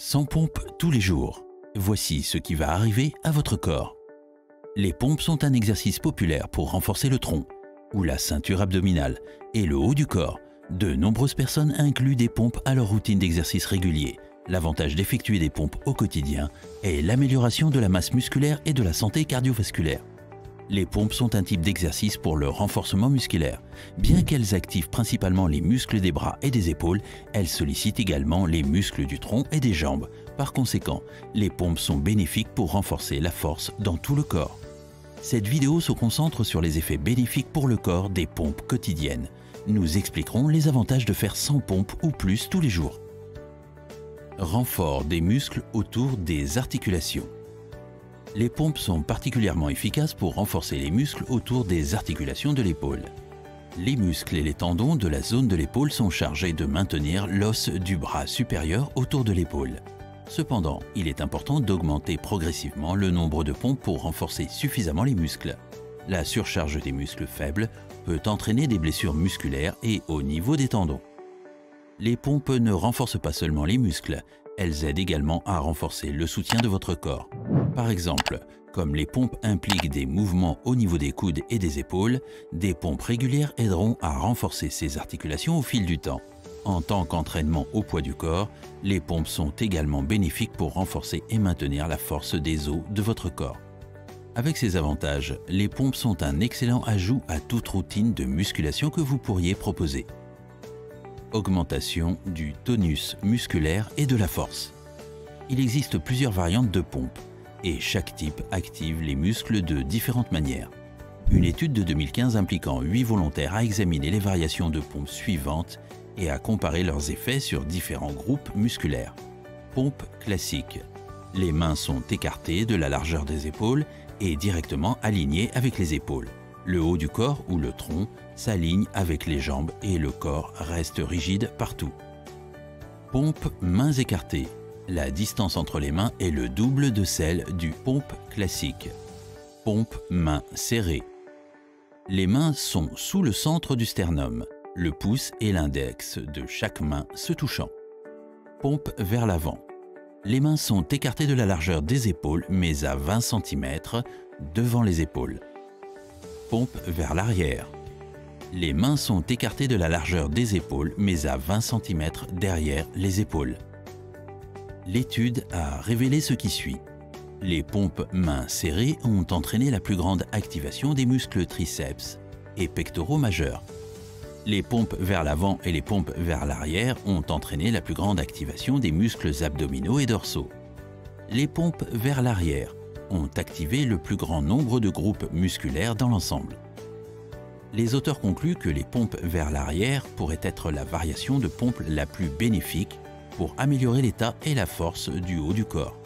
Sans pompe tous les jours, voici ce qui va arriver à votre corps. Les pompes sont un exercice populaire pour renforcer le tronc, ou la ceinture abdominale, et le haut du corps. De nombreuses personnes incluent des pompes à leur routine d'exercice régulier. L'avantage d'effectuer des pompes au quotidien est l'amélioration de la masse musculaire et de la santé cardiovasculaire. Les pompes sont un type d'exercice pour le renforcement musculaire. Bien qu'elles activent principalement les muscles des bras et des épaules, elles sollicitent également les muscles du tronc et des jambes. Par conséquent, les pompes sont bénéfiques pour renforcer la force dans tout le corps. Cette vidéo se concentre sur les effets bénéfiques pour le corps des pompes quotidiennes. Nous expliquerons les avantages de faire 100 pompes ou plus tous les jours. Renfort des muscles autour des articulations. Les pompes sont particulièrement efficaces pour renforcer les muscles autour des articulations de l'épaule. Les muscles et les tendons de la zone de l'épaule sont chargés de maintenir l'os du bras supérieur autour de l'épaule. Cependant, il est important d'augmenter progressivement le nombre de pompes pour renforcer suffisamment les muscles. La surcharge des muscles faibles peut entraîner des blessures musculaires et au niveau des tendons. Les pompes ne renforcent pas seulement les muscles, elles aident également à renforcer le soutien de votre corps. Par exemple, comme les pompes impliquent des mouvements au niveau des coudes et des épaules, des pompes régulières aideront à renforcer ces articulations au fil du temps. En tant qu'entraînement au poids du corps, les pompes sont également bénéfiques pour renforcer et maintenir la force des os de votre corps. Avec ces avantages, les pompes sont un excellent ajout à toute routine de musculation que vous pourriez proposer. Augmentation du tonus musculaire et de la force. Il existe plusieurs variantes de pompes et chaque type active les muscles de différentes manières. Une étude de 2015 impliquant 8 volontaires a examiné les variations de pompes suivantes et a comparé leurs effets sur différents groupes musculaires. Pompe classique. Les mains sont écartées de la largeur des épaules et directement alignées avec les épaules. Le haut du corps ou le tronc s'aligne avec les jambes et le corps reste rigide partout. Pompe mains écartées. La distance entre les mains est le double de celle du pompe classique. Pompe mains serrées. Les mains sont sous le centre du sternum, le pouce et l'index de chaque main se touchant. Pompe vers l'avant. Les mains sont écartées de la largeur des épaules mais à 20 cm devant les épaules. Pompe vers l'arrière. Les mains sont écartées de la largeur des épaules mais à 20 cm derrière les épaules. L'étude a révélé ce qui suit. Les pompes mains serrées ont entraîné la plus grande activation des muscles triceps et pectoraux majeurs. Les pompes vers l'avant et les pompes vers l'arrière ont entraîné la plus grande activation des muscles abdominaux et dorsaux. Les pompes vers l'arrière ont activé le plus grand nombre de groupes musculaires dans l'ensemble. Les auteurs concluent que les pompes vers l'arrière pourraient être la variation de pompe la plus bénéfique pour améliorer l'état et la force du haut du corps.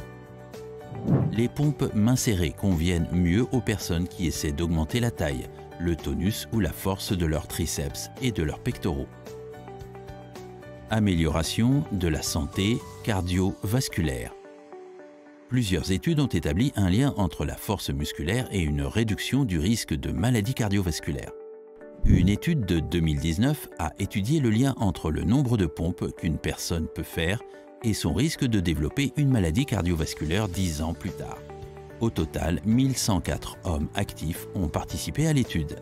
Les pompes mains serrées conviennent mieux aux personnes qui essaient d'augmenter la taille, le tonus ou la force de leurs triceps et de leurs pectoraux. Amélioration de la santé cardiovasculaire. Plusieurs études ont établi un lien entre la force musculaire et une réduction du risque de maladies cardiovasculaires. Une étude de 2019 a étudié le lien entre le nombre de pompes qu'une personne peut faire et son risque de développer une maladie cardiovasculaire 10 ans plus tard. Au total, 1104 hommes actifs ont participé à l'étude.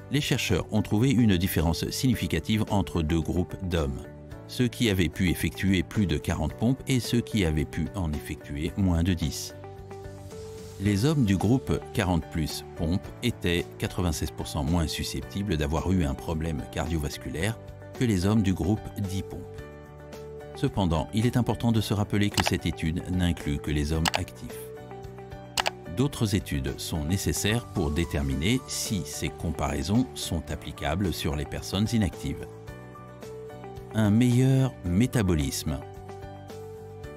Les chercheurs ont trouvé une différence significative entre deux groupes d'hommes, ceux qui avaient pu effectuer plus de 40 pompes et ceux qui avaient pu en effectuer moins de 10. Les hommes du groupe 40+ pompes étaient 96% moins susceptibles d'avoir eu un problème cardiovasculaire que les hommes du groupe 10 pompes. Cependant, il est important de se rappeler que cette étude n'inclut que les hommes actifs. D'autres études sont nécessaires pour déterminer si ces comparaisons sont applicables sur les personnes inactives. Un meilleur métabolisme.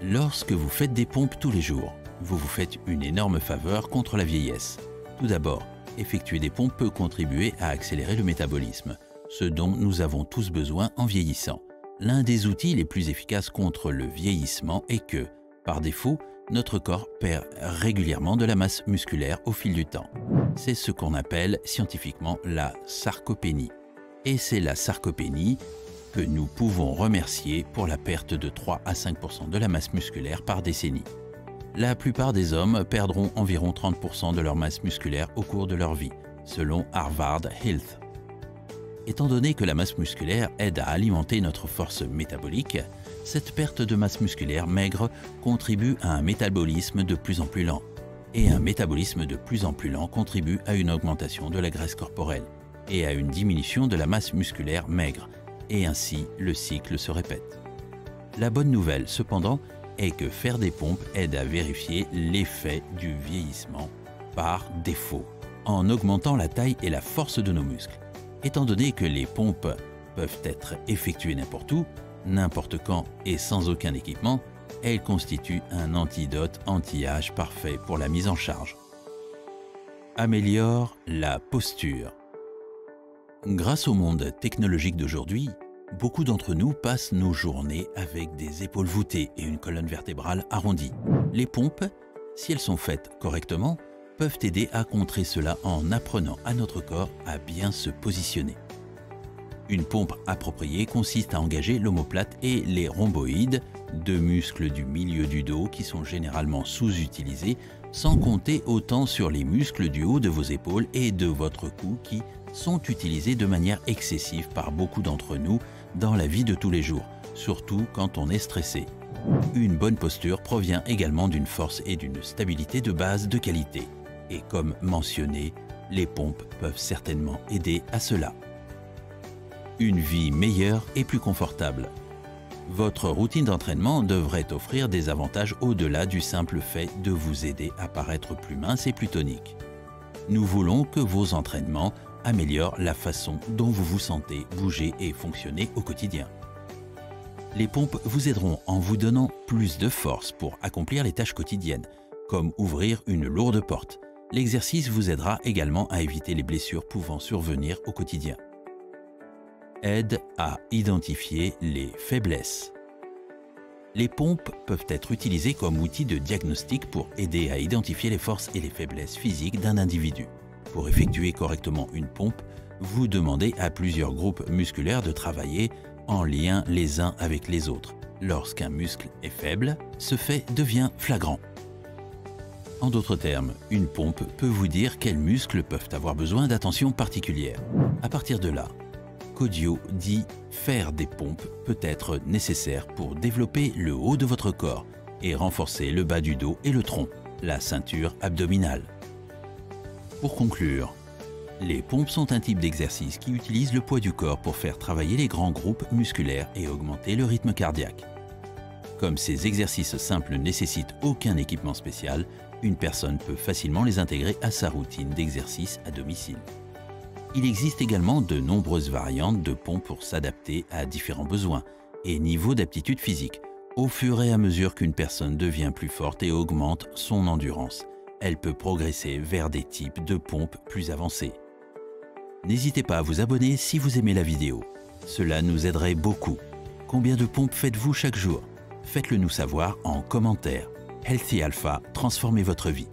Lorsque vous faites des pompes tous les jours, vous vous faites une énorme faveur contre la vieillesse. Tout d'abord, effectuer des pompes peut contribuer à accélérer le métabolisme, ce dont nous avons tous besoin en vieillissant. L'un des outils les plus efficaces contre le vieillissement est que, par défaut, notre corps perd régulièrement de la masse musculaire au fil du temps. C'est ce qu'on appelle scientifiquement la sarcopénie. Et c'est la sarcopénie que nous pouvons remercier pour la perte de 3 à 5% de la masse musculaire par décennie. La plupart des hommes perdront environ 30% de leur masse musculaire au cours de leur vie, selon Harvard Health. Étant donné que la masse musculaire aide à alimenter notre force métabolique, cette perte de masse musculaire maigre contribue à un métabolisme de plus en plus lent. Et un métabolisme de plus en plus lent contribue à une augmentation de la graisse corporelle et à une diminution de la masse musculaire maigre, et ainsi le cycle se répète. La bonne nouvelle, cependant, est que faire des pompes aide à vérifier l'effet du vieillissement par défaut, en augmentant la taille et la force de nos muscles. Étant donné que les pompes peuvent être effectuées n'importe où, n'importe quand et sans aucun équipement, elles constituent un antidote anti-âge parfait pour la mise en charge. Améliore la posture. Grâce au monde technologique d'aujourd'hui, beaucoup d'entre nous passent nos journées avec des épaules voûtées et une colonne vertébrale arrondie. Les pompes, si elles sont faites correctement, peuvent aider à contrer cela en apprenant à notre corps à bien se positionner. Une pompe appropriée consiste à engager l'omoplate et les rhomboïdes, deux muscles du milieu du dos qui sont généralement sous-utilisés, sans compter autant sur les muscles du haut de vos épaules et de votre cou qui sont utilisés de manière excessive par beaucoup d'entre nous dans la vie de tous les jours, surtout quand on est stressé. Une bonne posture provient également d'une force et d'une stabilité de base de qualité. Et comme mentionné, les pompes peuvent certainement aider à cela. Une vie meilleure et plus confortable. Votre routine d'entraînement devrait offrir des avantages au-delà du simple fait de vous aider à paraître plus mince et plus tonique. Nous voulons que vos entraînements améliorent la façon dont vous vous sentez, bouger et fonctionner au quotidien. Les pompes vous aideront en vous donnant plus de force pour accomplir les tâches quotidiennes, comme ouvrir une lourde porte. L'exercice vous aidera également à éviter les blessures pouvant survenir au quotidien. Aide à identifier les faiblesses. Les pompes peuvent être utilisées comme outil de diagnostic pour aider à identifier les forces et les faiblesses physiques d'un individu. Pour effectuer correctement une pompe, vous demandez à plusieurs groupes musculaires de travailler en lien les uns avec les autres. Lorsqu'un muscle est faible, ce fait devient flagrant. En d'autres termes, une pompe peut vous dire quels muscles peuvent avoir besoin d'attention particulière. À partir de là, Kodio dit faire des pompes peut être nécessaire pour développer le haut de votre corps et renforcer le bas du dos et le tronc, la ceinture abdominale. Pour conclure, les pompes sont un type d'exercice qui utilise le poids du corps pour faire travailler les grands groupes musculaires et augmenter le rythme cardiaque. Comme ces exercices simples ne nécessitent aucun équipement spécial, une personne peut facilement les intégrer à sa routine d'exercice à domicile. Il existe également de nombreuses variantes de pompes pour s'adapter à différents besoins et niveaux d'aptitude physique. Au fur et à mesure qu'une personne devient plus forte et augmente son endurance, elle peut progresser vers des types de pompes plus avancés. N'hésitez pas à vous abonner si vous aimez la vidéo. Cela nous aiderait beaucoup. Combien de pompes faites-vous chaque jour? Faites-le nous savoir en commentaire. Healthy Alpha, transformez votre vie.